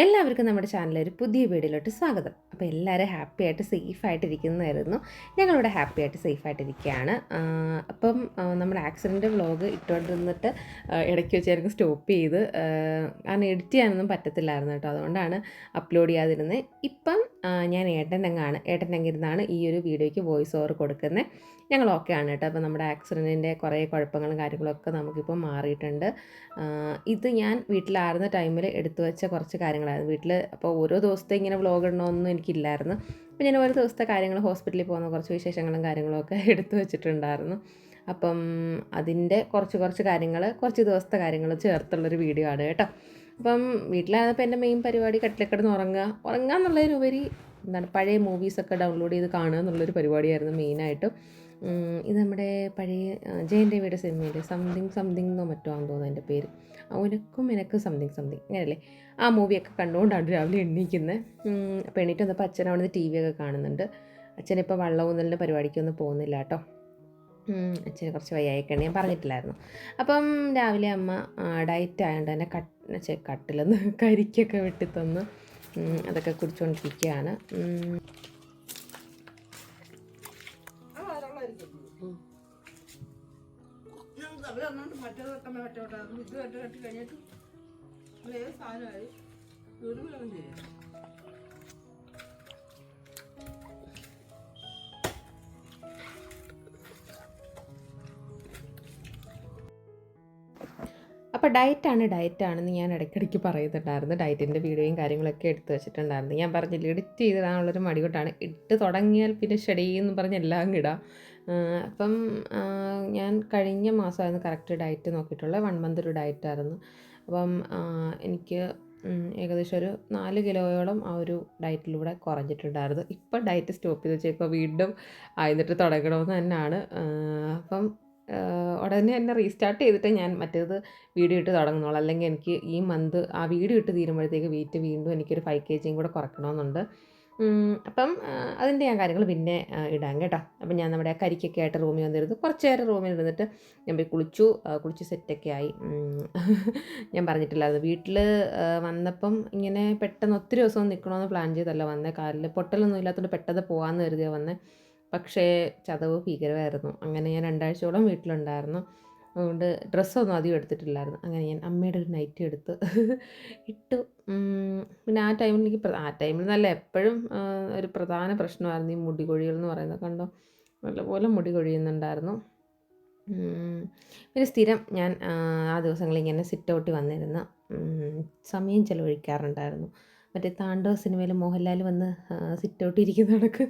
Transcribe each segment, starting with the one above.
എല്ലാവർക്കും നമ്മുടെ ചാനലിൽ ഒരു പുതിയ വീഡിയോയിലോട്ട് സ്വാഗതം. അപ്പോൾ എല്ലാവരും ഹാപ്പി ആയിട്ട് സേഫായിട്ടിരിക്കുന്നതായിരുന്നു. ഞങ്ങളിവിടെ ഹാപ്പി ആയിട്ട് സേഫായിട്ടിരിക്കുകയാണ്. അപ്പം നമ്മുടെ ആക്സിഡൻറ്റ് വ്ളോഗ് ഇട്ടുകൊണ്ടിരുന്നിട്ട് ഇടയ്ക്ക് വെച്ചായിരുന്നു സ്റ്റോപ്പ് ചെയ്ത്, കാരണം എഡിറ്റ് ചെയ്യാനൊന്നും പറ്റത്തില്ലായിരുന്നു കേട്ടോ. അതുകൊണ്ടാണ് അപ്ലോഡ് ചെയ്യാതിരുന്നത്. ഇപ്പം ഞാൻ ഏട്ടനങ്ങിരുന്നാണ് ഈ ഒരു വീഡിയോയ്ക്ക് വോയിസ് ഓവർ കൊടുക്കുന്നത്. ഞങ്ങൾ ഓക്കെ ആണ് കേട്ടോ. അപ്പോൾ നമ്മുടെ ആക്സിഡൻറ്റിൻ്റെ കുറേ കുഴപ്പങ്ങളും കാര്യങ്ങളൊക്കെ നമുക്കിപ്പോൾ മാറിയിട്ടുണ്ട്. ഇത് ഞാൻ വീട്ടിലായിരുന്ന ടൈമിൽ എടുത്തു വെച്ച കുറച്ച് കാര്യങ്ങളായിരുന്നു. വീട്ടിൽ അപ്പോൾ ഓരോ ദിവസത്തെ ഇങ്ങനെ വ്ളോഗ് ഇടണമെന്നൊന്നും എനിക്കില്ലായിരുന്നു. അപ്പോൾ ഞാൻ ഓരോ ദിവസത്തെ കാര്യങ്ങൾ, ഹോസ്പിറ്റലിൽ പോകുന്ന കുറച്ച് വിശേഷങ്ങളും കാര്യങ്ങളും ഒക്കെ എടുത്തു വെച്ചിട്ടുണ്ടായിരുന്നു. അപ്പം അതിൻ്റെ കുറച്ച് കാര്യങ്ങൾ, കുറച്ച് ദിവസത്തെ കാര്യങ്ങൾ ചേർത്തുള്ളൊരു വീഡിയോ ആണ് കേട്ടോ. അപ്പം വീട്ടിലായിരുന്നപ്പോൾ എൻ്റെ മെയിൻ പരിപാടി കട്ടിലിൽ കിടന്ന് ഉറങ്ങുക എന്നുള്ളതിനുപരി പഴയ മൂവീസൊക്കെ ഡൗൺലോഡ് ചെയ്ത് കാണുക എന്നുള്ളൊരു പരിപാടിയായിരുന്നു മെയിനായിട്ടും. ഇത് നമ്മുടെ പഴയ ജയൻ രവിയുടെ സിനിമയിൽ സംതിങ് എന്നോ മറ്റോ ആണെന്ന് തോന്നുന്നു എൻ്റെ പേര്. ഉനക്കും എനക്കും സംതിങ് അങ്ങനെയല്ലേ, ആ മൂവിയൊക്കെ കണ്ടുകൊണ്ടാണ് രാവിലെ എണീക്കുന്നത്. അപ്പോൾ എണീറ്റ് വന്നപ്പോൾ അച്ഛൻ അവിടെ നിന്ന് ടി വി ഒക്കെ കാണുന്നുണ്ട്. അച്ഛനിപ്പോൾ വള്ളമൂന്നലിൻ്റെ പരിപാടിക്കൊന്നും പോകുന്നില്ല കേട്ടോ. അച്ഛന് കുറച്ച് വയ്യായിക്കാണ്, ഞാൻ പറഞ്ഞിട്ടില്ലായിരുന്നു. അപ്പം രാവിലെ അമ്മ ഡയറ്റ് ആയതുകൊണ്ട് തന്നെ കട്ടിലൊന്ന് കരിക്കൊക്കെ വെട്ടിത്തന്ന് അതൊക്കെ കുടിച്ചുകൊണ്ടിരിക്കുകയാണ്. അപ്പോൾ ഡയറ്റാണെന്ന് ഞാൻ ഇടയ്ക്കിടയ്ക്ക് പറയുന്നുണ്ടായിരുന്നു. ഡയറ്റിൻ്റെ വീഡിയോയും കാര്യങ്ങളൊക്കെ എടുത്ത് വെച്ചിട്ടുണ്ടായിരുന്നു. ഞാൻ പറഞ്ഞില്ല, എഡിറ്റ് ചെയ്തിടാനുള്ളൊരു മടി കൊണ്ടാണ്. ഇട്ട് തുടങ്ങിയാൽ പിന്നെ ഷെഡീന്ന് പറഞ്ഞ് എല്ലാം ഇടാം. അപ്പം ഞാൻ കഴിഞ്ഞ മാസമായിരുന്നു കറക്റ്റ് ഡയറ്റ് നോക്കിയിട്ടുള്ളത്. 1 മന്ത് ഒരു ഡയറ്റായിരുന്നു. അപ്പം എനിക്ക് ഏകദേശം ഒരു 4 കിലോയോളം ആ ഒരു ഡയറ്റിലൂടെ കുറഞ്ഞിട്ടുണ്ടായിരുന്നു. ഇപ്പം ഡയറ്റ് സ്റ്റോപ്പ് ചെയ്ത് വെച്ചേക്കുക, വീണ്ടും ആയിരുന്നിട്ട് തുടങ്ങണമെന്ന് തന്നെയാണ്. അപ്പം ഉടനെ തന്നെ റീസ്റ്റാർട്ട് ചെയ്തിട്ട് ഞാൻ മറ്റേത് വീഡിയോ ഇട്ട് തുടങ്ങുന്നുള്ളൂ. അല്ലെങ്കിൽ എനിക്ക് ഈ മന്ത് ആ വീഡിയോ ഇട്ട് തീരുമ്പോഴത്തേക്ക് വെയിറ്റ് വീണ്ടും എനിക്കൊരു 5 kg കൂടെ കുറയ്ക്കണമെന്നുണ്ട്. അപ്പം അതിൻ്റെ ഞാൻ കാര്യങ്ങൾ പിന്നെ ഇടാം കേട്ടോ. അപ്പം ഞാൻ നമ്മുടെ കരിക്കൊക്കെ ആയിട്ട് റൂമിൽ വന്നിരുന്നു. കുറച്ച് നേരം റൂമിൽ ഇരുന്നിട്ട് ഞാൻ പോയി കുളിച്ച് സെറ്റൊക്കെ ആയി. ഞാൻ പറഞ്ഞിട്ടില്ലായിരുന്നു, വീട്ടിൽ വന്നപ്പം ഇങ്ങനെ പെട്ടെന്ന് ഒത്തിരി ദിവസം നിൽക്കണമെന്ന് പ്ലാൻ ചെയ്തല്ല വന്നത്. കാലിൽ പൊട്ടലൊന്നും ഇല്ലാത്തതുകൊണ്ട് പെട്ടെന്ന് പോകാമെന്ന് കരുതിയാണ് വന്നത്. പക്ഷേ ചതവ് ഭീകരമായിരുന്നു. അങ്ങനെ ഞാൻ 2 ആഴ്ചയോളം വീട്ടിലുണ്ടായിരുന്നു. അതുകൊണ്ട് ഡ്രസ്സൊന്നും അധികം എടുത്തിട്ടില്ലായിരുന്നു. അങ്ങനെ ഞാൻ അമ്മയുടെ ഒരു നൈറ്റി എടുത്ത് ഇട്ടു. പിന്നെ ആ ടൈമിൽ നല്ല എപ്പോഴും ഒരു പ്രധാന പ്രശ്നമായിരുന്നു ഈ മുടി കൊഴിയൽ എന്ന് പറയുന്നത്. കണ്ടോ, നല്ലപോലെ മുടി കൊഴിയുന്നുണ്ടായിരുന്നു. പിന്നെ സ്ഥിരം ഞാൻ ആ ദിവസങ്ങളിൽ ഇങ്ങനെ സിറ്റ് ഔട്ടിൽ വന്നിരുന്ന് സമയം ചിലവഴിക്കാറുണ്ടായിരുന്നു. മറ്റേ താണ്ഡവ സിനിമയിൽ മോഹൻലാൽ വന്ന് സിറ്റ് ഔട്ട് ഇരിക്കുന്ന കണക്ക്.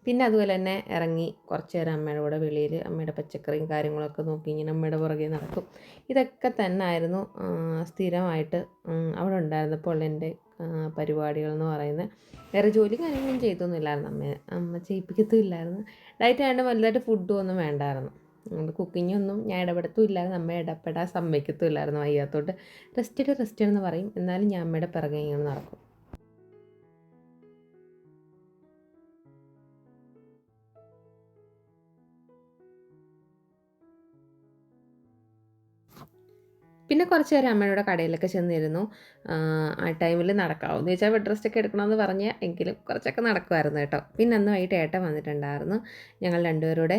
പിന്നെ അതുപോലെ തന്നെ ഇറങ്ങി കുറച്ച് നേരം അമ്മയുടെ കൂടെ വെളിയിൽ അമ്മയുടെ പച്ചക്കറിയും കാര്യങ്ങളൊക്കെ നോക്കി ഇങ്ങനെ അമ്മയുടെ പുറകെ നടക്കും. ഇതൊക്കെ തന്നെ ആയിരുന്നു സ്ഥിരമായിട്ട് അവിടെ ഉണ്ടായിരുന്നപ്പോൾ എൻ്റെ പരിപാടികളെന്ന് പറയുന്നത്. വേറെ ജോലി കാര്യങ്ങളൊന്നും ചെയ്തൊന്നുമില്ലായിരുന്നു. അമ്മ ചെയ്യിപ്പിക്കത്തും ഇല്ലായിരുന്നു. ഡയറ്റ് ആയതുകൊണ്ട് വലുതായിട്ട് ഫുഡും ഒന്നും വേണ്ടായിരുന്നു. കുക്കിങ്ങൊന്നും ഞാൻ ഇടപെടത്തും ഇല്ലായിരുന്നു. അമ്മ ഇടപെടാൻ സമ്മതിക്കത്തും ഇല്ലായിരുന്നു. വയ്യാത്തോട്ട് റെസ്റ്റ് എന്ന് പറയും. എന്നാലും ഞാൻ അമ്മയുടെ പിറകെ ഇങ്ങനെ നടക്കും. പിന്നെ കുറച്ച് നേരം അമ്മയുടെ കടയിലൊക്കെ ചെന്നിരുന്നു. ആ ടൈമിൽ നടക്കാമെന്ന് ചോദിച്ചാൽ ബെഡ് റെസ്റ്റൊക്കെ എടുക്കണമെന്ന് പറഞ്ഞ് എങ്കിലും കുറച്ചൊക്കെ നടക്കുമായിരുന്നു കേട്ടോ. പിന്നെ അന്ന് വൈകിട്ട് ഏട്ടൻ വന്നിട്ടുണ്ടായിരുന്നു. ഞങ്ങൾ രണ്ടുപേരുടെ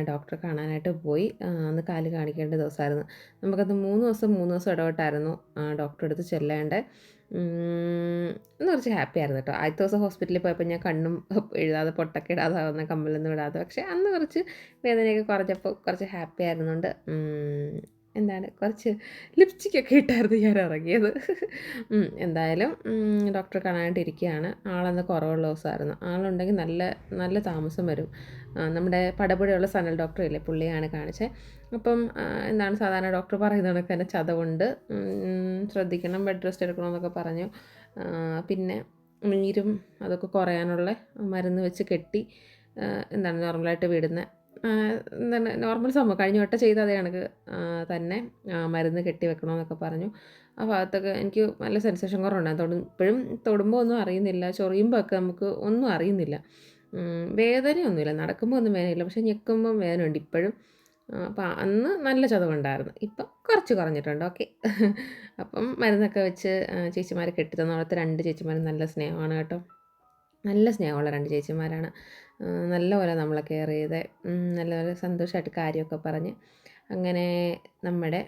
ഡോക്ടറെ കാണാനായിട്ട് പോയി. അന്ന് കാല് കാണിക്കേണ്ട ദിവസമായിരുന്നു. നമുക്കത് 3 ദിവസം ഇടവിട്ടായിരുന്നു ഡോക്ടറെ അടുത്ത് ചെല്ലേണ്ടത്. അന്ന് കുറച്ച് ഹാപ്പി ആയിരുന്നു കേട്ടോ. ആദ്യത്തെ ദിവസം ഹോസ്പിറ്റലിൽ പോയപ്പോൾ ഞാൻ കണ്ണും എഴുതാതെ പൊട്ടൊക്കെ ഇടാതെ വന്ന, കമ്മലൊന്നും ഇടാതെ. പക്ഷേ അന്ന് കുറച്ച് വേദനയൊക്കെ കുറഞ്ഞപ്പോൾ കുറച്ച് ഹാപ്പി ആയിരുന്നുകൊണ്ട് കുറച്ച് ലിപ്സ്റ്റിക്കൊക്കെ ഇട്ടായിരുന്നു ഞാൻ ഇറങ്ങിയത്. എന്തായാലും ഡോക്ടറെ കാണാനായിട്ട് ഇരിക്കുകയാണ്. ആളന്ന് കുറവുള്ള ദിവസമായിരുന്നു. ആളുണ്ടെങ്കിൽ നല്ല താമസം വരും. നമ്മുടെ പടപുഴയുള്ള സനൽ ഡോക്ടർ ഇല്ലേ, പുള്ളിയാണ് കാണിച്ചത്. അപ്പം സാധാരണ ഡോക്ടർ പറയുന്ന കണക്ക് തന്നെ ചതവുണ്ട്, ശ്രദ്ധിക്കണം, ബെഡ് റെസ്റ്റ് എടുക്കണമെന്നൊക്കെ പറഞ്ഞു. പിന്നെ നീരും അതൊക്കെ കുറയാനുള്ള മരുന്ന് വെച്ച് കെട്ടി നോർമലായിട്ട് വിടുന്ന നോർമൽ സംഭവം കഴിഞ്ഞ വട്ടം ചെയ്ത അതേ കണക്ക് തന്നെ മരുന്ന് കെട്ടി വെക്കണമെന്നൊക്കെ പറഞ്ഞു. ആ ഭാഗത്തൊക്കെ എനിക്ക് നല്ല സെൻസേഷൻ കുറവുണ്ടായിരുന്നു. ഇപ്പോഴും തൊടുമ്പോൾ ഒന്നും അറിയുന്നില്ല, ചൊറിയുമ്പോൾ ഒക്കെ നമുക്ക് ഒന്നും അറിയുന്നില്ല. വേദനയൊന്നുമില്ല, നടക്കുമ്പോൾ ഒന്നും വേദനയില്ല, പക്ഷേ ഞെക്കുമ്പം വേദനയുണ്ട് ഇപ്പോഴും. അപ്പം അന്ന് നല്ല ചതവുണ്ടായിരുന്നു. ഇപ്പം കുറച്ച് കുറഞ്ഞിട്ടുണ്ട്. ഓക്കെ. അപ്പം മരുന്നൊക്കെ വെച്ച് ചേച്ചിമാരെ കെട്ടിത്തന്നു. അവിടുത്തെ 2 ചേച്ചിമാരും നല്ല സ്നേഹമാണ് കേട്ടോ. നല്ല സ്നേഹമുള്ള 2 ചേച്ചിമാരാണ്. നല്ലപോലെ നമ്മളെ കെയർ ചെയ്ത് നല്ലപോലെ സന്തോഷമായിട്ട് കാര്യമൊക്കെ പറഞ്ഞ് അങ്ങനെ നമ്മുടെ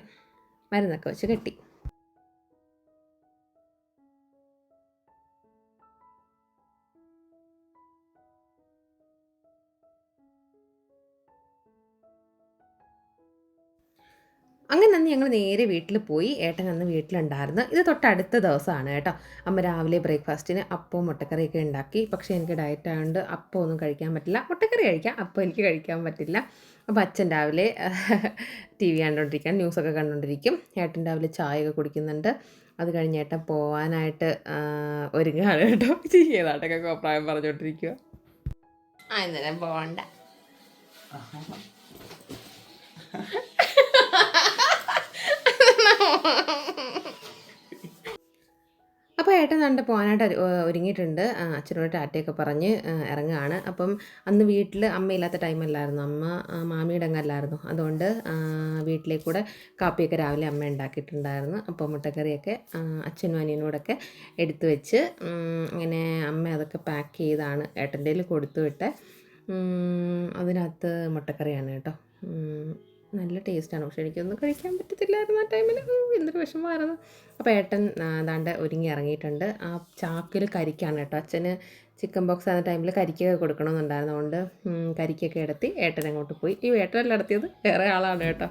മരുന്നൊക്കെ വെച്ച് കെട്ടി. അങ്ങനെ അന്ന് ഞങ്ങൾ നേരെ വീട്ടിൽ പോയി. ഏട്ടൻ അന്ന് വീട്ടിലുണ്ടായിരുന്നു. ഇത് തൊട്ടടുത്ത ദിവസമാണ് കേട്ടോ. അമ്മ രാവിലെ ബ്രേക്ക്ഫാസ്റ്റിന് അപ്പവും മുട്ടക്കറിയൊക്കെ ഉണ്ടാക്കി. പക്ഷേ എനിക്ക് ഡയറ്റ് ആയതുകൊണ്ട് അപ്പം ഒന്നും കഴിക്കാൻ പറ്റില്ല. മുട്ടക്കറി കഴിക്കാം, അപ്പം എനിക്ക് കഴിക്കാൻ പറ്റില്ല. അപ്പോൾ അച്ഛൻ രാവിലെ TV കണ്ടുകൊണ്ടിരിക്കാൻ ന്യൂസൊക്കെ കണ്ടുകൊണ്ടിരിക്കും. ഏട്ടൻ രാവിലെ ചായയൊക്കെ കുടിക്കുന്നുണ്ട്. അത് കഴിഞ്ഞ് ഏട്ടൻ പോവാനായിട്ട് ഒരുങ്ങുകയാണ് കേട്ടോ. ഏതാണ്ടൊക്കെ അഭിപ്രായം പറഞ്ഞുകൊണ്ടിരിക്കുക. അന്നേരം പോകണ്ട. അപ്പോൾ ഏട്ടൻ ദാണ്ടെ പോകാനായിട്ട് ഒരുങ്ങിയിട്ടുണ്ട്. അച്ഛനോട് ടാറ്റയൊക്കെ പറഞ്ഞ് ഇറങ്ങുകയാണ്. അപ്പം അന്ന് വീട്ടിൽ അമ്മയില്ലാത്ത ടൈമല്ലായിരുന്നു. അമ്മ മാമിയുടെ അങ്ങല്ലായിരുന്നു. അതുകൊണ്ട് വീട്ടിലേക്കൂടെ കാപ്പിയൊക്കെ രാവിലെ അമ്മ ഉണ്ടാക്കിയിട്ടുണ്ടായിരുന്നു. അപ്പോൾ മുട്ടക്കറിയൊക്കെ അച്ഛനും അനിയനോടൊക്കെ എടുത്തു വെച്ച് അങ്ങനെ അമ്മ അതൊക്കെ പാക്ക് ചെയ്താണ് ഏട്ടൻ്റെ കയ്യിൽ കൊടുത്തു വിട്ടെ. അതിനകത്ത് മുട്ടക്കറിയാണ് കേട്ടോ. നല്ല ടേസ്റ്റാണ്. പക്ഷേ എനിക്കൊന്നും കഴിക്കാൻ പറ്റത്തില്ലായിരുന്നു ആ ടൈമിൽ. എന്തൊരു വിഷമമായിരുന്നു. അപ്പോൾ ഏട്ടൻ ദാണ്ടെ ഒരുങ്ങി ഇറങ്ങിയിട്ടുണ്ട്. ആ ചാക്കിൽ കരിക്കാണ് കേട്ടോ. അച്ഛന് ചിക്കൻ ബോക്സ് ആകുന്ന ടൈമിൽ കരിക്കൊക്കെ കൊടുക്കണമെന്നുണ്ടായിരുന്നു. അതുകൊണ്ട് കരിക്കൊക്കെ എടുത്തി ഏട്ടൻ അങ്ങോട്ട് പോയി. ഈ ഏട്ടനല്ല നടത്തിയത്, വേറെ ആളാണ് കേട്ടോ.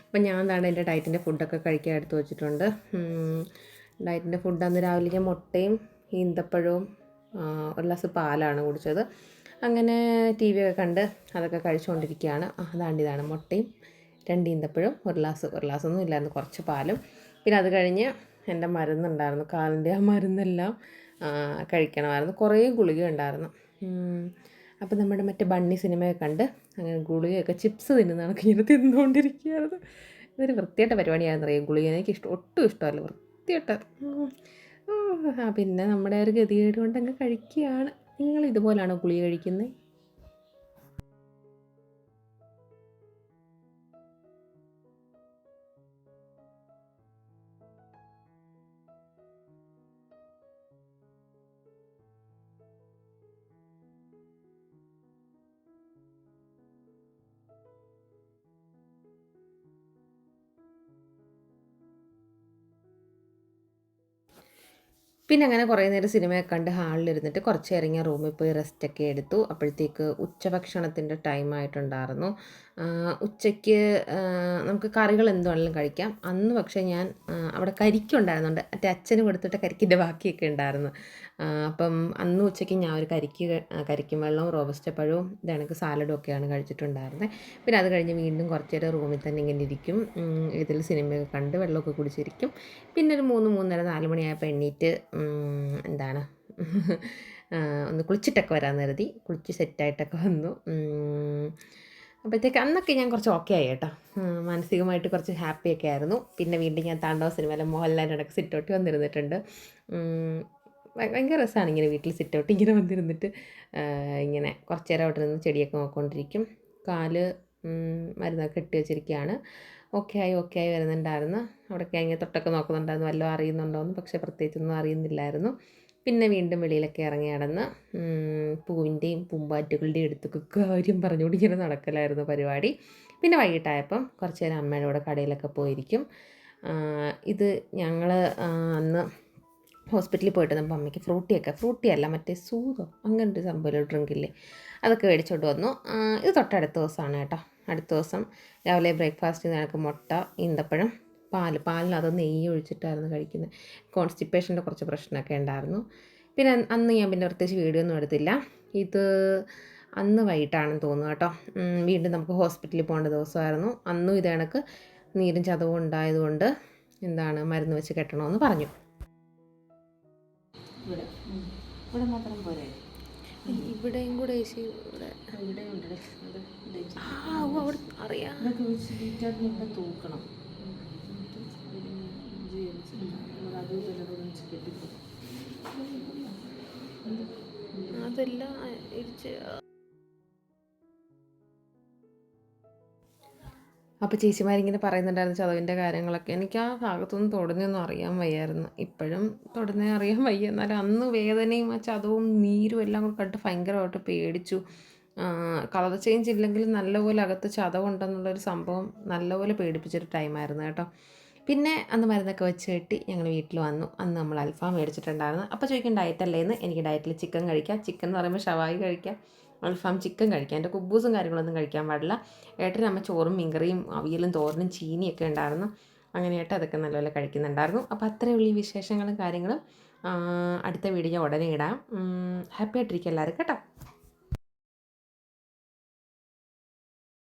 അപ്പം ഞാൻ ദാണ്ടെ എൻ്റെ ഡയറ്റിൻ്റെ ഫുഡൊക്കെ കഴിക്കാൻ എടുത്ത് വെച്ചിട്ടുണ്ട്. ഡയറ്റിൻ്റെ ഫുഡ് അന്ന് രാവിലെ ഞാൻ മുട്ടയും ഈന്തപ്പഴവും ഒരു ഗ്ലാസ് പാലാണ് കുടിച്ചത്. അങ്ങനെ TV ഒക്കെ കണ്ട് അതൊക്കെ കഴിച്ചുകൊണ്ടിരിക്കുകയാണ്. ഇതാണ് മുട്ടയും 2 ഈന്തപ്പഴവും ഒരു ഗ്ലാസ്സൊന്നും ഇല്ലായിരുന്നു, കുറച്ച് പാലും. പിന്നെ അത് കഴിഞ്ഞ് എൻ്റെ മരുന്നുണ്ടായിരുന്നു, കാലിൻ്റെ ആ മരുന്നെല്ലാം കഴിക്കണമായിരുന്നു. കുറേ ഗുളിക ഉണ്ടായിരുന്നു. അപ്പോൾ നമ്മുടെ മറ്റേ ബണ്ണി സിനിമയൊക്കെ കണ്ട് അങ്ങനെ ഗുളികയൊക്കെ ചിപ്സ് തിന്നുന്ന കണക്ക് ഇങ്ങനെ തിന്നുകൊണ്ടിരിക്കുകയായിരുന്നു. ഇതൊരു വൃത്തിയായിട്ട പരിപാടിയാണെന്ന് അറിയാം. ഗുളിക എനിക്ക് ഒട്ടും ഇഷ്ടമല്ല, വൃത്തിയായിട്ട്. പിന്നെ നമ്മുടെ ഒരു ഗതികേട് കൊണ്ട് അങ്ങ് കഴിക്കുകയാണ്. നിങ്ങൾ ഇതുപോലാണോ ഗുളിക കഴിക്കുന്നത്? പിന്നെ അങ്ങനെ കുറേ നേരം സിനിമയൊക്കെ കണ്ട് ഹാളിലിരുന്നിട്ട് കുറച്ച് നേരം ഞാൻ റൂമിൽ പോയി റെസ്റ്റൊക്കെ എടുത്തു. അപ്പോഴത്തേക്ക് ഉച്ചഭക്ഷണത്തിൻ്റെ ടൈം ആയിട്ടുണ്ടായിരുന്നു. ഉച്ചയ്ക്ക് നമുക്ക് കറികൾ എന്ത് വേണമെങ്കിലും കഴിക്കാം. അന്ന് പക്ഷേ ഞാൻ അവിടെ കരിക്കുണ്ടായിരുന്നുണ്ട്. മറ്റേ അച്ഛന് കൊടുത്തിട്ട് കരിക്കിൻ്റെ ബാക്കിയൊക്കെ ഉണ്ടായിരുന്നു. അപ്പം അന്ന് ഉച്ചയ്ക്ക് ഞാൻ ഒരു കരിക്കും വെള്ളവും റോബസ്റ്റ പഴവും ഇതേണക്ക് സാലഡും ഒക്കെയാണ് കഴിച്ചിട്ടുണ്ടായിരുന്നത്. പിന്നെ അത് കഴിഞ്ഞ് വീണ്ടും കുറച്ച് നേരം റൂമിൽ തന്നെ ഇങ്ങനെ ഇരിക്കും. ഇതിൽ സിനിമയൊക്കെ കണ്ട് വെള്ളമൊക്കെ കുടിച്ചിരിക്കും. പിന്നെ ഒരു 3:30 4 മണിയായപ്പോൾ എണ്ണീറ്റ് എന്താണ് ഒന്ന് കുളിച്ചിട്ടൊക്കെ വരാമെന്ന് കരുതി. കുളിച്ച് സെറ്റായിട്ടൊക്കെ വന്നു. അപ്പോഴത്തേക്ക് അന്നൊക്കെ ഞാൻ കുറച്ച് ഓക്കെ ആയി കേട്ടോ. മാനസികമായിട്ട് കുറച്ച് ഹാപ്പിയൊക്കെ ആയിരുന്നു. പിന്നെ വീണ്ടും ഞാൻ താണ്ഡവ സിനിമയിലെ മോഹൻലാലിൻ്റെ ഇടയ്ക്ക് സിറ്റൗട്ടിൽ വന്നിരുന്നിട്ടുണ്ട്. ഭയങ്കര രസമാണ് ഇങ്ങനെ വീട്ടിൽ സിറ്റൗട്ട് ഇങ്ങനെ വന്നിരുന്നിട്ട് ഇങ്ങനെ കുറച്ച് നേരം അവിടെ നിന്ന് ചെടിയൊക്കെ നോക്കിക്കൊണ്ടിരിക്കും. കാല് മരുന്നൊക്കെ ഇട്ട് വെച്ചിരിക്കുകയാണ്. ഓക്കെ ആയി വരുന്നുണ്ടായിരുന്നു. അവിടെയൊക്കെ ഇങ്ങനെ തൊട്ടൊക്കെ നോക്കുന്നുണ്ടായിരുന്നു, വല്ലതും അറിയുന്നുണ്ടോയെന്ന്. പക്ഷേ പ്രത്യേകിച്ചൊന്നും അറിയുന്നില്ലായിരുന്നു. പിന്നെ വീണ്ടും വെളിയിലൊക്കെ ഇറങ്ങി നടന്ന് പൂവിൻ്റെയും പൂമ്പാറ്റുകളുടെയും അടുത്തൊക്കെ കാര്യം പറഞ്ഞുകൊണ്ട് ഇങ്ങനെ നടക്കലായിരുന്നു പരിപാടി. പിന്നെ വൈകിട്ടായപ്പം കുറച്ച് നേരം അമ്മയുടെ കൂടെ കടയിലൊക്കെ പോയിരിക്കും. ഇത് ഞങ്ങൾ അന്ന് ഹോസ്പിറ്റലിൽ പോയിട്ട് വന്നപ്പോൾ അമ്മയ്ക്ക് ഫ്രൂട്ടിയല്ല മറ്റേ സൂതോ അങ്ങനൊരു സംഭവം ഡ്രിങ്കില്ലേ, അതൊക്കെ മേടിച്ചുകൊണ്ട് വന്നു. ഇത് തൊട്ടടുത്ത ദിവസമാണ് കേട്ടോ. അടുത്ത ദിവസം രാവിലെ ബ്രേക്ക്ഫാസ്റ്റിന് ഞങ്ങൾക്ക് മുട്ട, ഈന്തപ്പഴം, പാലിനകത്ത് നെയ്യ് ഒഴിച്ചിട്ടായിരുന്നു കഴിക്കുന്നത്. കോൺസ്റ്റിപ്പേഷൻ്റെ കുറച്ച് പ്രശ്നമൊക്കെ ഉണ്ടായിരുന്നു. പിന്നെ അന്ന് ഞാൻ പിന്നെ പ്രത്യേകിച്ച് വീഡിയോ ഒന്നും എടുത്തില്ല. ഇത് അന്ന് വൈകിട്ടാണെന്ന് തോന്നുന്നു കേട്ടോ. വീണ്ടും നമുക്ക് ഹോസ്പിറ്റലിൽ പോകേണ്ട ദിവസമായിരുന്നു. അന്നും ഇത് കണക്ക് നീരും ചതവും ഉണ്ടായതുകൊണ്ട് മരുന്ന് വെച്ച് കെട്ടണമെന്ന് പറഞ്ഞു. ഇവിടെ മാത്രം പോരെ, ഇവിടെയും കൂടെ ഇവിടെ അവിടെ അറിയാം. തൂക്കണം അതെല്ലാം ഇടിച്ച് അപ്പോൾ ചേച്ചിമാരിങ്ങനെ പറയുന്നുണ്ടായിരുന്നു ചതവിൻ്റെ കാര്യങ്ങളൊക്കെ. എനിക്ക് ആ ഭാഗത്തൊന്നും തൊടുന്നയൊന്നും അറിയാൻ വയ്യായിരുന്നു. ഇപ്പോഴും തൊടുന്നത് അറിയാൻ വയ്യ. എന്നാലും അന്ന് വേദനയും ആ ചതവും നീരും എല്ലാം കൂടെ കണ്ടിട്ട് ഭയങ്കരമായിട്ട് പേടിച്ചു. കളർ ചേഞ്ച് ഇല്ലെങ്കിലും നല്ലപോലെ അകത്ത് ചതവുണ്ടെന്നുള്ളൊരു സംഭവം നല്ലപോലെ പേടിപ്പിച്ചൊരു ടൈമായിരുന്നു കേട്ടോ. പിന്നെ അന്ന് മരുന്നൊക്കെ വെച്ച് കെട്ടി ഞങ്ങൾ വീട്ടിൽ വന്നു. അന്ന് നമ്മൾ അൽഫാം മേടിച്ചിട്ടുണ്ടായിരുന്നു. അപ്പോൾ ചോദിക്കും ഡയറ്റല്ലേന്ന്. എനിക്ക് ഡയറ്റിൽ ചിക്കൻ കഴിക്കാം. ചിക്കൻ എന്ന് പറയുമ്പോൾ ഷവായി കഴിക്കാം, അൽഫാം ചിക്കൻ കഴിക്കാം. എൻ്റെ കുബൂസും കാര്യങ്ങളൊന്നും കഴിക്കാൻ പാടില്ല. ഏട്ടന് അമ്മ ചോറും മീൻകറിയും അവിയലും തോരനും ചീനിയൊക്കെ ഉണ്ടായിരുന്നു. അങ്ങനെയായിട്ട് അതൊക്കെ നല്ലപോലെ കഴിക്കുന്നുണ്ടായിരുന്നു. അപ്പോൾ അത്രയേ ഉള്ളൂ ഈ വിശേഷങ്ങളും കാര്യങ്ങളും. അടുത്ത വീഡിയോ ഉടനെ ഇടാം. ഹാപ്പി ആയിട്ടിരിക്കുക എല്ലാവരും കേട്ടോ.